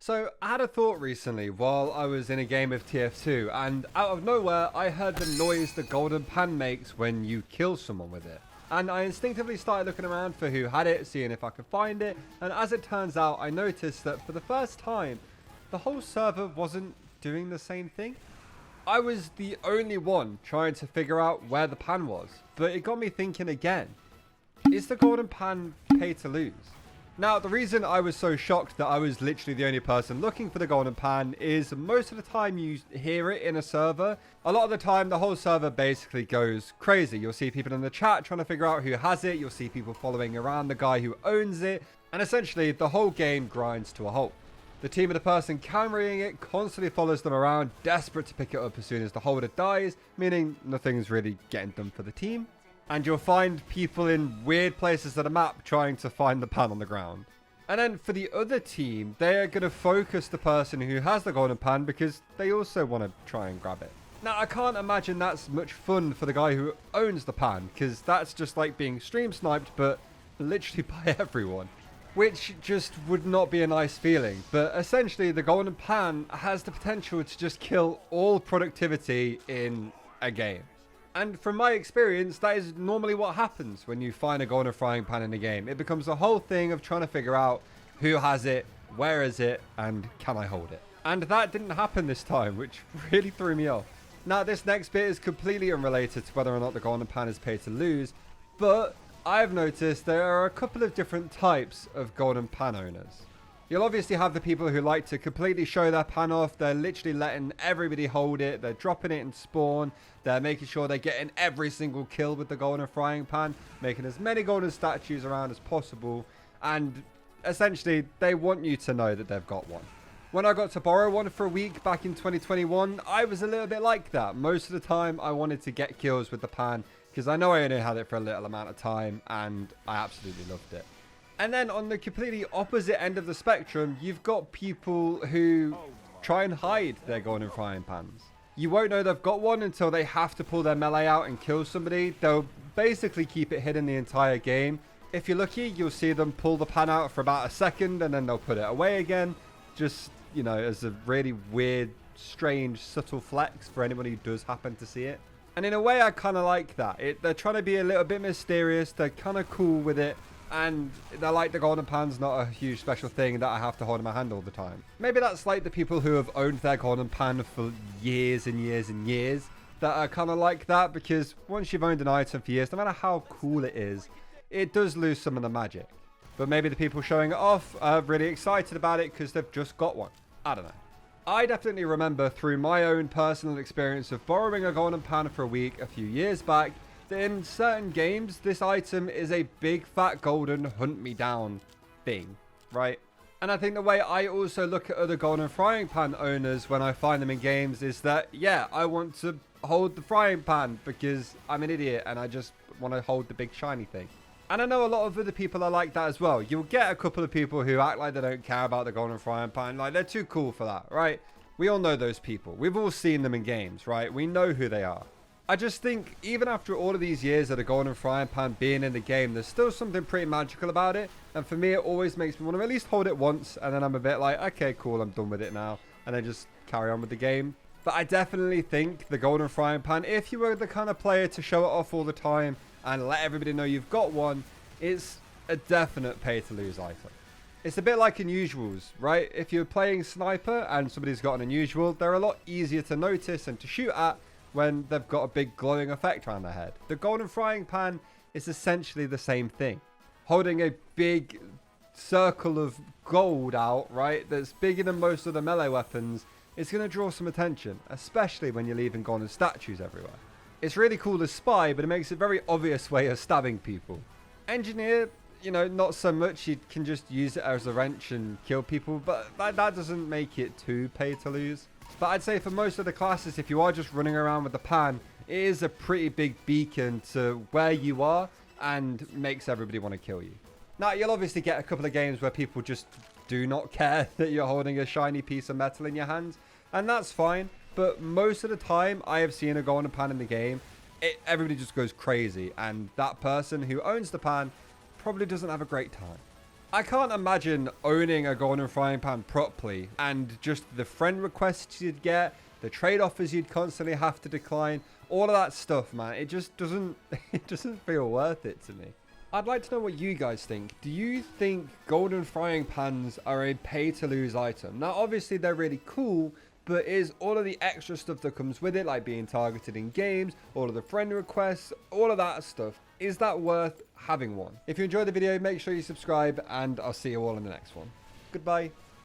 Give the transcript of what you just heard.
So, I had a thought recently while I was in a game of TF2, and out of nowhere, I heard the noise the golden pan makes when you kill someone with it. And I instinctively started looking around for who had it, seeing if I could find it, and as it turns out, I noticed that for the first time, the whole server wasn't doing the same thing. I was the only one trying to figure out where the pan was, but it got me thinking again. Is the golden pan pay to lose? Now, the reason I was so shocked that I was literally the only person looking for the golden pan is most of the time you hear it in a server. A lot of the time, the whole server basically goes crazy. You'll see people in the chat trying to figure out who has it. You'll see people following around the guy who owns it. And essentially, the whole game grinds to a halt. The team of the person carrying it constantly follows them around, desperate to pick it up as soon as the holder dies, meaning nothing's really getting done for the team. And you'll find people in weird places of the map trying to find the pan on the ground. And then for the other team, they are going to focus the person who has the golden pan because they also want to try and grab it. Now, I can't imagine that's much fun for the guy who owns the pan, because that's just like being stream sniped, but literally by everyone. Which just would not be a nice feeling. But essentially, the golden pan has the potential to just kill all productivity in a game. And from my experience, that is normally what happens when you find a golden frying pan in a game. It becomes a whole thing of trying to figure out who has it, where is it, and can I hold it? And that didn't happen this time, which really threw me off. Now, this next bit is completely unrelated to whether or not the golden pan is paid to lose, but I've noticed there are a couple of different types of golden pan owners. You'll obviously have the people who like to completely show their pan off. They're literally letting everybody hold it. They're dropping it in spawn. They're making sure they're getting every single kill with the golden frying pan, making as many golden statues around as possible. And essentially, they want you to know that they've got one. When I got to borrow one for a week back in 2021, I was a little bit like that. Most of the time, I wanted to get kills with the pan because I know I only had it for a little amount of time and I absolutely loved it. And then on the completely opposite end of the spectrum, you've got people who try and hide their golden frying pans. You won't know they've got one until they have to pull their melee out and kill somebody. They'll basically keep it hidden the entire game. If you're lucky, you'll see them pull the pan out for about a second and then they'll put it away again. Just, you know, as a really weird, strange, subtle flex for anyone who does happen to see it. And in a way, I kind of like that. They're trying to be a little bit mysterious. They're kind of cool with it. And they're like the golden pan's not a huge special thing that I have to hold in my hand all the time. Maybe that's like the people who have owned their golden pan for years and years and years that are kind of like that, because once you've owned an item for years, no matter how cool it is, it does lose some of the magic. But maybe the people showing it off are really excited about it because they've just got one. I don't know. I definitely remember through my own personal experience of borrowing a golden pan for a week a few years back, that in certain games, this item is a big fat golden hunt me down thing, right? And I think the way I also look at other golden frying pan owners when I find them in games is that, yeah, I want to hold the frying pan because I'm an idiot and I just want to hold the big shiny thing. And I know a lot of other people are like that as well. You'll get a couple of people who act like they don't care about the golden frying pan, like they're too cool for that, right? We all know those people. We've all seen them in games, right? We know who they are. I just think, even after all of these years of the golden frying pan being in the game, there's still something pretty magical about it. And for me, it always makes me want to at least hold it once. And then I'm a bit like, okay, cool, I'm done with it now. And then just carry on with the game. But I definitely think the golden frying pan, if you were the kind of player to show it off all the time and let everybody know you've got one, it's a definite pay-to-lose item. It's a bit like unusuals, right? If you're playing sniper and somebody's got an unusual, they're a lot easier to notice and to shoot at when they've got a big glowing effect around their head. The golden frying pan is essentially the same thing. Holding a big circle of gold out, right, that's bigger than most of the melee weapons, is going to draw some attention, especially when you're leaving golden statues everywhere. It's really cool to spy, but it makes a very obvious way of stabbing people. Engineer, you know, not so much. You can just use it as a wrench and kill people, but that doesn't make it too pay to lose. But I'd say for most of the classes, if you are just running around with the pan, it is a pretty big beacon to where you are and makes everybody want to kill you. Now, you'll obviously get a couple of games where people just do not care that you're holding a shiny piece of metal in your hand, and that's fine. But most of the time, I have seen a golden pan in the game, everybody just goes crazy, and that person who owns the pan probably doesn't have a great time. I can't imagine owning a golden frying pan properly and just the friend requests you'd get, the trade offers you'd constantly have to decline, all of that stuff, man. It just doesn't, it doesn't feel worth it to me. I'd like to know what you guys think. Do you think golden frying pans are a pay to lose item? Now, obviously they're really cool, but is all of the extra stuff that comes with it, like being targeted in games, all of the friend requests, all of that stuff, is that worth having one? If you enjoyed the video, make sure you subscribe, and I'll see you all in the next one. Goodbye.